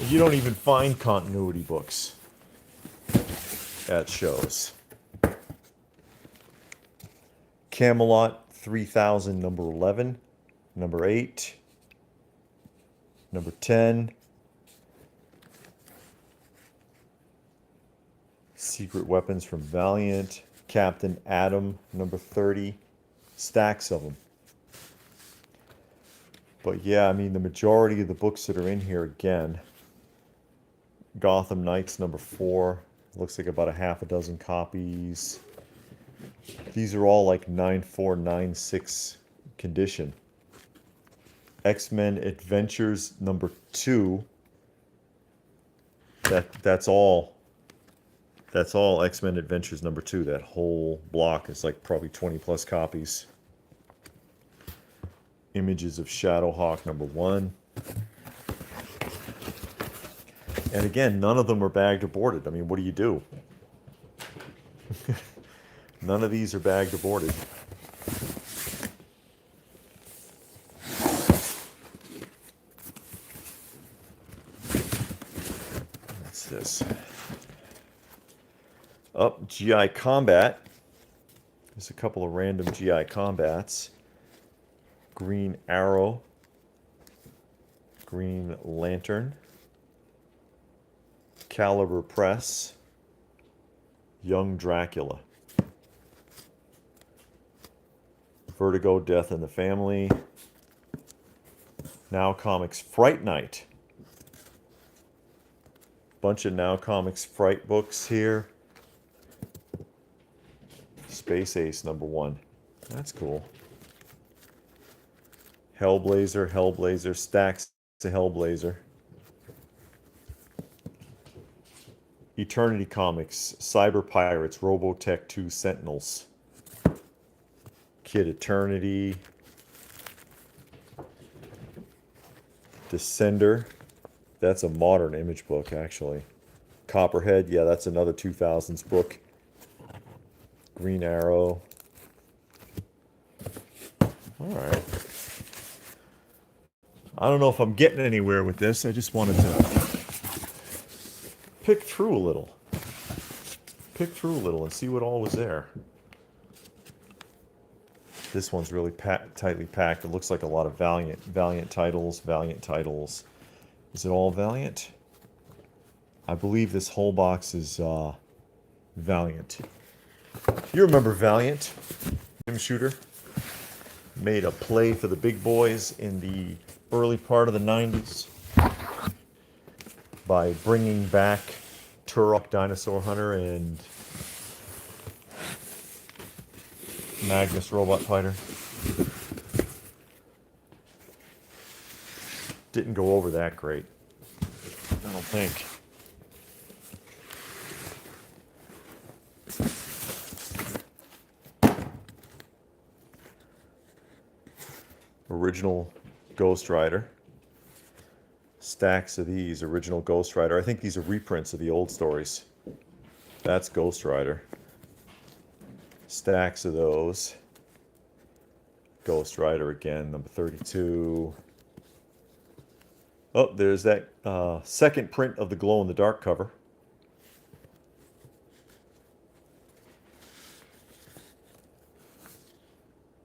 You don't even find continuity books at shows. Camelot 3000, #11, #8, #10. Secret Weapons from Valiant. Captain Atom, #30. Stacks of them. But yeah, I mean, the majority of the books that are in here, again, Gotham Knights, #4. Looks like about a half a dozen copies. These are all like 9496 condition. X-Men Adventures #2. That's all X-Men Adventures #2. That whole block is like probably 20 plus copies. Images of Shadowhawk #1. And again, none of them are bagged or boarded. I mean, what do you do? None of these are bagged or boarded. What's this? Oh, GI Combat. There's a couple of random GI Combats. Green Arrow. Green Lantern. Caliber Press. Young Dracula. Vertigo, Death in the Family. Now Comics Fright Night. Bunch of Now Comics Fright books here. Space Ace #1. That's cool. Hellblazer, stacks of Hellblazer. Eternity Comics, Cyber Pirates, Robotech 2 Sentinels. Kid Eternity. Descender. That's a modern Image book, actually. Copperhead, yeah, that's another 2000s book. Green Arrow. Alright. I don't know if I'm getting anywhere with this. I just wanted to pick through a little. Pick through a little and see what all was there. This one's really tightly packed. It looks like a lot of Valiant titles. Is it all Valiant? I believe this whole box is Valiant. You remember Valiant? Jim Shooter made a play for the big boys in the early part of the 90s by bringing back Turok Dinosaur Hunter and Magnus Robot Fighter. Didn't go over that great, I don't think. Original Ghost Rider. Stacks of these, original Ghost Rider. I think these are reprints of the old stories. That's Ghost Rider. Stacks of those. Ghost Rider again, #32. Oh, there's that second print of the glow-in-the-dark cover.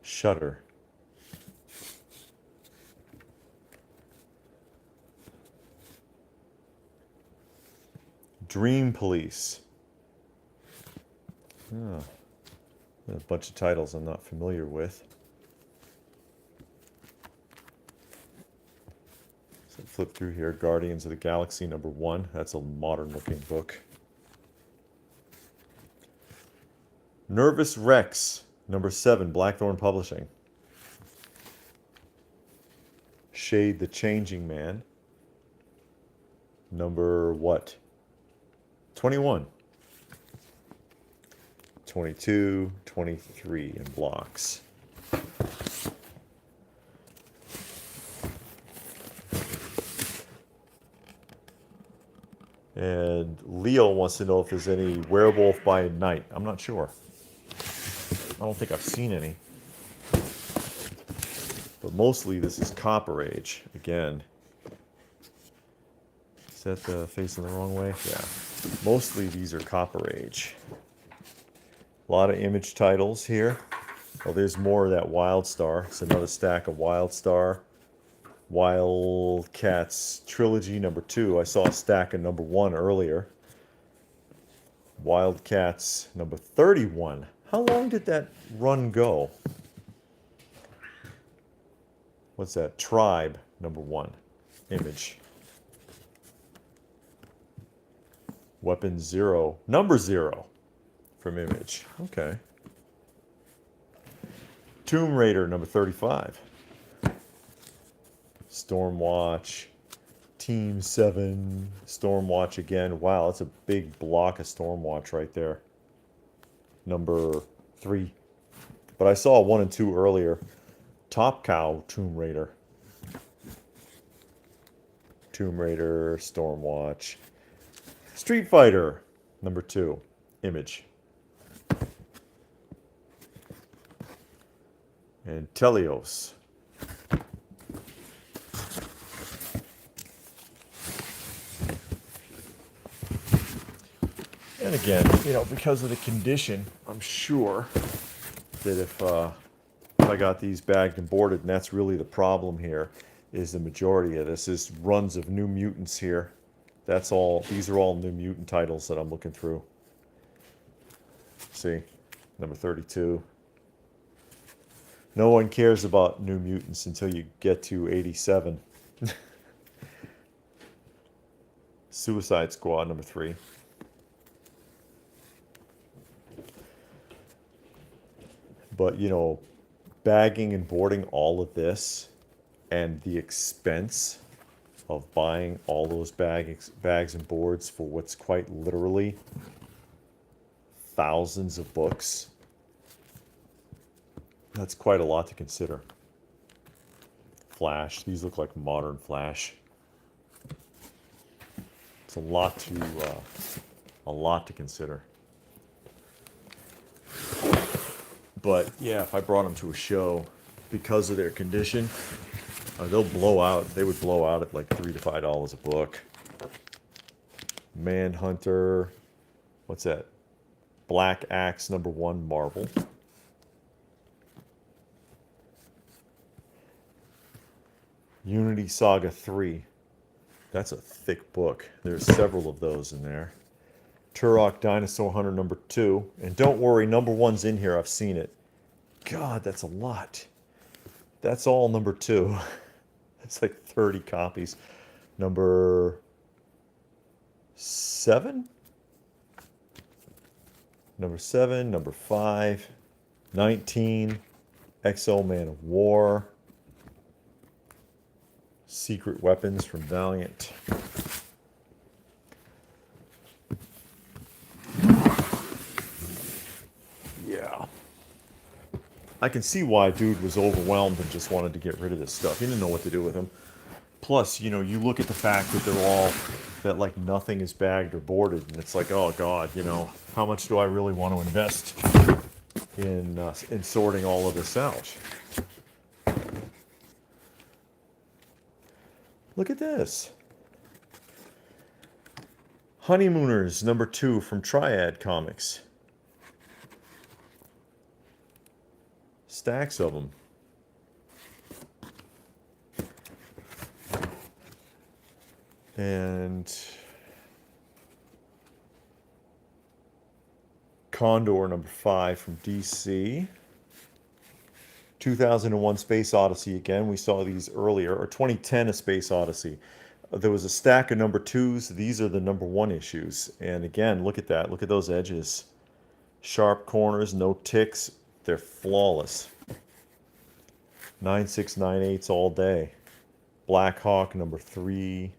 Shudder. Dream Police. Oh, a bunch of titles I'm not familiar with. So flip through here. Guardians of the Galaxy #1. That's a modern looking book. Nervous Rex #7. Blackthorn Publishing. Shade the Changing Man. Number what? 21. 22, 23 in blocks. And Leo wants to know if there's any Werewolf by Night. I'm not sure. I don't think I've seen any. But mostly this is Copper Age. Again. Is that facing the wrong way? Yeah. Mostly these are Copper Age. A lot of Image titles here. Oh, there's more of that Wildstar. It's another stack of Wildstar. Wildcats Trilogy #2. I saw a stack of #1 earlier. Wildcats #31. How long did that run go? What's that? Tribe #1. Image. Weapon 0. Number 0 from Image. Okay. Tomb Raider #35. Stormwatch. Team 7. Stormwatch again. Wow, that's a big block of Stormwatch right there. #3. But I saw 1 and 2 earlier. Top Cow Tomb Raider. Tomb Raider, Stormwatch. Street Fighter #2. Image. And Telios. And again, you know, because of the condition, I'm sure that if I got these bagged and boarded, and that's really the problem here, is the majority of this is runs of New Mutants here. That's all. These are all New Mutant titles that I'm looking through. See, #32. No one cares about New Mutants until you get to 87. Suicide Squad number 3. But, you know, bagging and boarding all of this and the expense of buying all those bags and boards for what's quite literally thousands of books, that's quite a lot to consider. Flash, these look like modern Flash. It's a lot to consider. But yeah, if I brought them to a show, because of their condition, they'll blow out. They would blow out at like $3 to $5 a book. Manhunter, what's that? Black Axe number 1, Marvel. Unity Saga 3. That's a thick book. There's several of those in there. Turok Dinosaur Hunter number 2. And don't worry, number 1's in here. I've seen it. God, that's a lot. That's all number 2. That's like 30 copies. Number 7? Number 7, number 5, 19, XO Man of War, Secret Weapons from Valiant. Yeah. I can see why dude was overwhelmed and just wanted to get rid of this stuff. He didn't know what to do with them. Plus, you know, you look at the fact that they're all, that like nothing is bagged or boarded, and it's like, oh God, you know, how much do I really want to invest in sorting all of this out? Look at this. Honeymooners number 2 from Triad Comics. Stacks of them. And Condor number 5 from DC. 2001 Space Odyssey again. We saw these earlier. Or 2010 A Space Odyssey. There was a stack of number 2s. These are the number 1 issues. And again, look at that. Look at those edges. Sharp corners, no ticks. They're flawless. 9698s all day. Black Hawk number 3.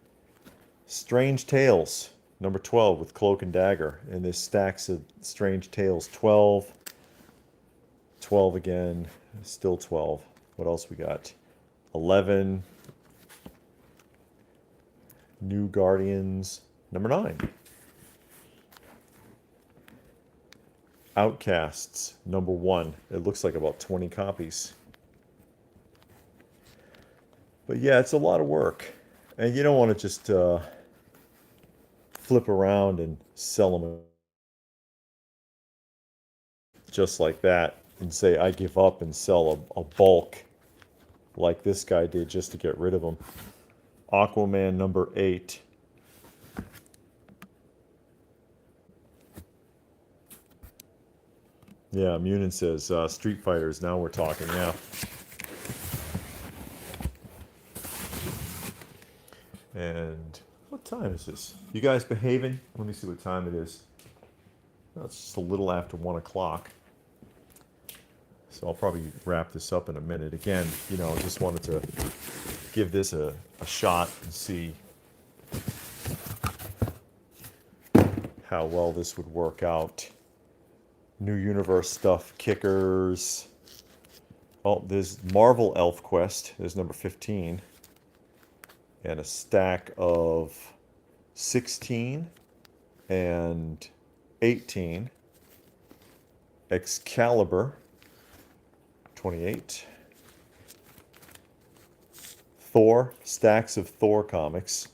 Strange Tales number 12 with Cloak and Dagger. And there's stacks of Strange Tales. 12. 12 again. Still 12. What else we got? 11. New Guardians number 9. Outcasts number 1. It looks like about 20 copies. But yeah, it's a lot of work. And you don't want to just flip around and sell them just like that and say, I give up and sell a bulk like this guy did just to get rid of them. Aquaman number 8. Yeah, Munin says Street Fighters. Now we're talking. Yeah. And what time is this? You guys behaving? Let me see what time it is. Well, it's just a little after 1 o'clock. So I'll probably wrap this up in a minute. Again, you know, just wanted to give this a shot and see how well this would work out. New Universe stuff, kickers. Oh, there's Marvel Elf Quest. There's number 15. And a stack of 16 and 18. Excalibur, 28. Thor, stacks of Thor comics.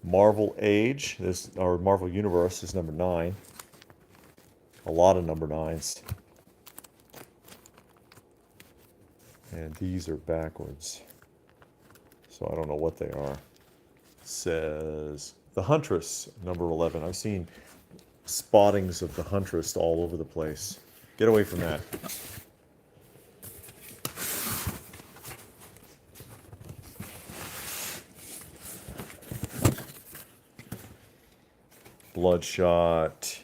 Marvel Age, or Marvel Universe is number 9. A lot of number 9s. And these are backwards. So I don't know what they are. It says The Huntress, number 11. I've seen spottings of The Huntress all over the place. Get away from that. Bloodshot,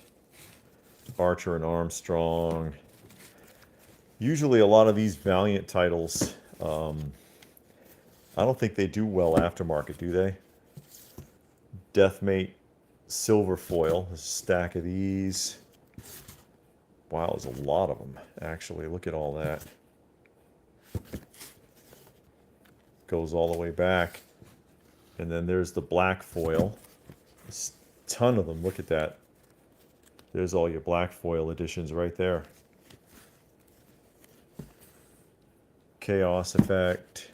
Archer and Armstrong. Usually a lot of these Valiant titles, I don't think they do well aftermarket, do they? Deathmate Silver Foil, a stack of these. Wow, there's a lot of them, actually. Look at all that. Goes all the way back. And then there's the black foil. There's a ton of them. Look at that. There's all your black foil editions right there. Chaos Effect.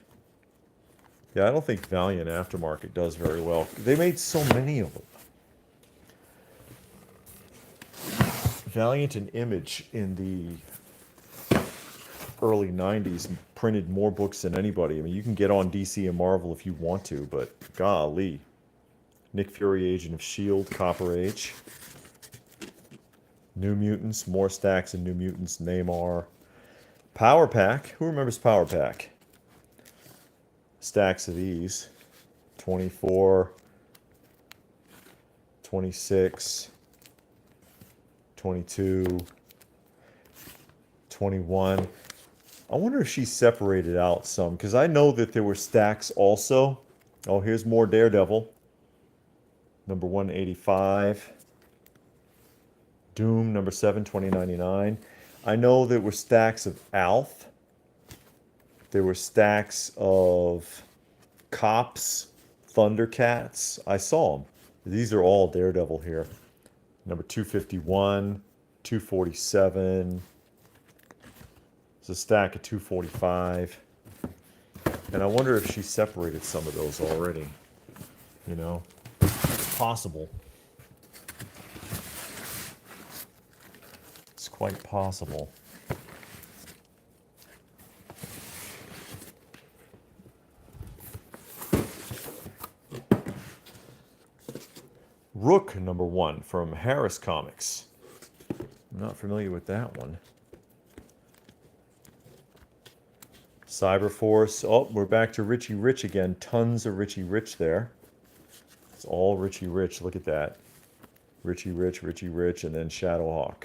Yeah, I don't think Valiant Aftermarket does very well. They made so many of them. Valiant and Image in the early 90s printed more books than anybody. I mean, you can get on DC and Marvel if you want to, but golly. Nick Fury, Agent of S.H.I.E.L.D., Copper Age. New Mutants, more stacks of New Mutants, Namor. Power Pack, who remembers Power Pack? Stacks of these. 24, 26, 22, 21. I wonder if she separated out some, because I know that there were stacks also. Oh, here's more Daredevil. Number 185. Doom, number 7, 2099. I know there were stacks of Alf. There were stacks of Cops, Thundercats. I saw them. These are all Daredevil here. Number 251, 247. There's a stack of 245. And I wonder if she separated some of those already. You know, it's possible. It's quite possible. Rook, number 1, from Harris Comics. I'm not familiar with that one. Cyberforce. Oh, we're back to Richie Rich again. Tons of Richie Rich there. It's all Richie Rich. Look at that. Richie Rich, and then Shadowhawk.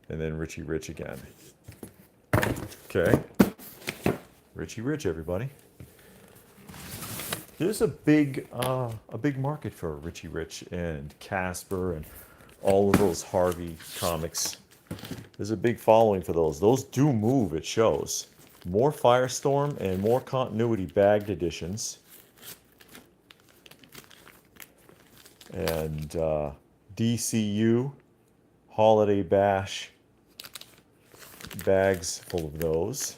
And then Richie Rich again. Okay. Richie Rich, everybody. There's a big market for Richie Rich and Casper and all of those Harvey comics. There's a big following for those. Those do move, it shows. More Firestorm and more continuity bagged editions. And DCU Holiday Bash bags full of those.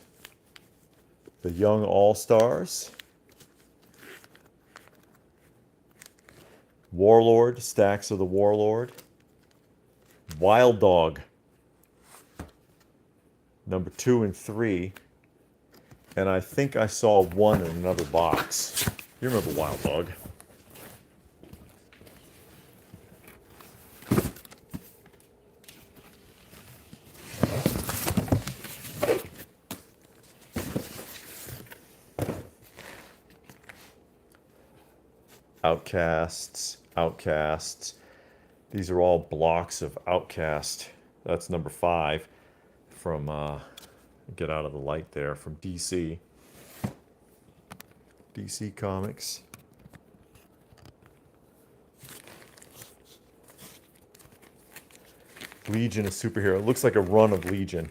The Young All-Stars. Warlord, stacks of the Warlord. Wild Dog, number 2 and 3. And I think I saw one in another box. You remember Wild Dog. Outcasts. These are all blocks of Outcast. That's number 5 from, get out of the light there, from DC. DC Comics. Legion of Superhero. It looks like a run of Legion,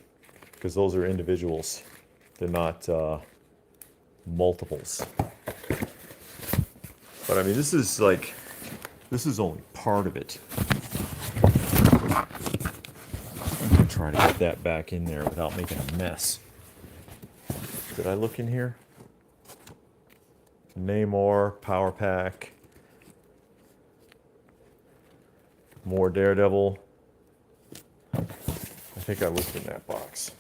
because those are individuals. They're not multiples. But I mean, this is only part of it. I'm gonna try to get that back in there without making a mess. Did I look in here? Namor, Power Pack. More Daredevil. I think I looked in that box.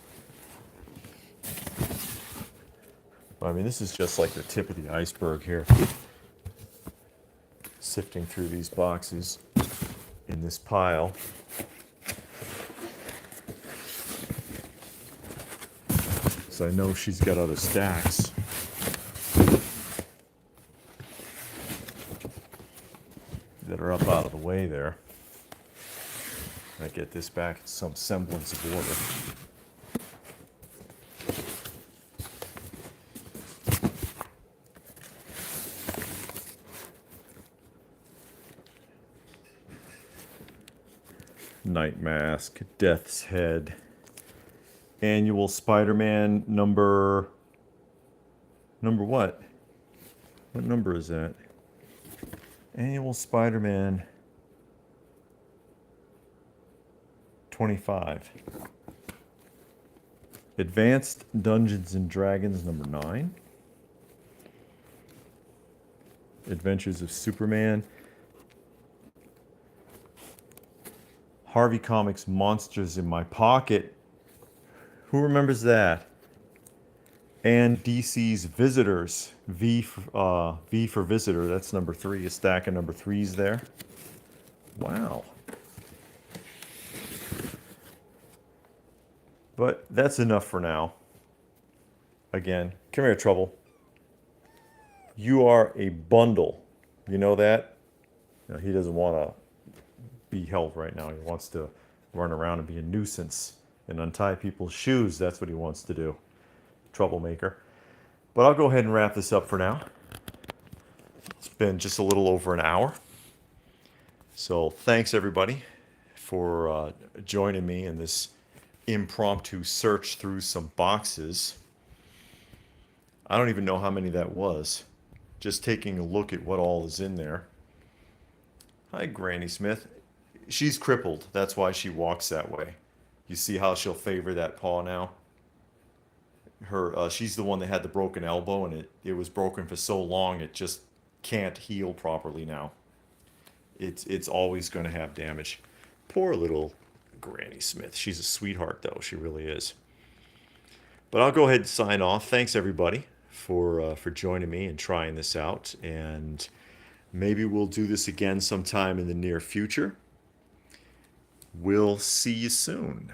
I mean, this is just like the tip of the iceberg here. Sifting through these boxes in this pile. So I know she's got other stacks. that are up out of the way there. I get this back in some semblance of order. Night Mask, Death's Head, Annual Spider-Man number what? What number is that? Annual Spider-Man 25. Advanced Dungeons and Dragons number 9. Adventures of Superman. Harvey Comics Monsters in My Pocket. Who remembers that? And DC's Visitors. V for Visitor. That's number 3. A stack of number 3s there. Wow. But that's enough for now. Again, come here, Trouble. You are a bundle. You know that? No, he doesn't want to be held right now. He wants to run around and be a nuisance and untie people's shoes. That's what he wants to do. Troublemaker. But I'll go ahead and wrap this up for now. It's been just a little over an hour. So thanks everybody for joining me in this impromptu search through some boxes. I don't even know how many that was. Just taking a look at what all is in there. Hi, Granny Smith. She's crippled. That's why she walks that way. You see how she'll favor that paw now? She's the one that had the broken elbow, and it was broken for so long it just can't heal properly now. It's always going to have damage. Poor little Granny Smith. She's a sweetheart, though. She really is. But I'll go ahead and sign off. Thanks, everybody, for joining me and trying this out. And maybe we'll do this again sometime in the near future. We'll see you soon.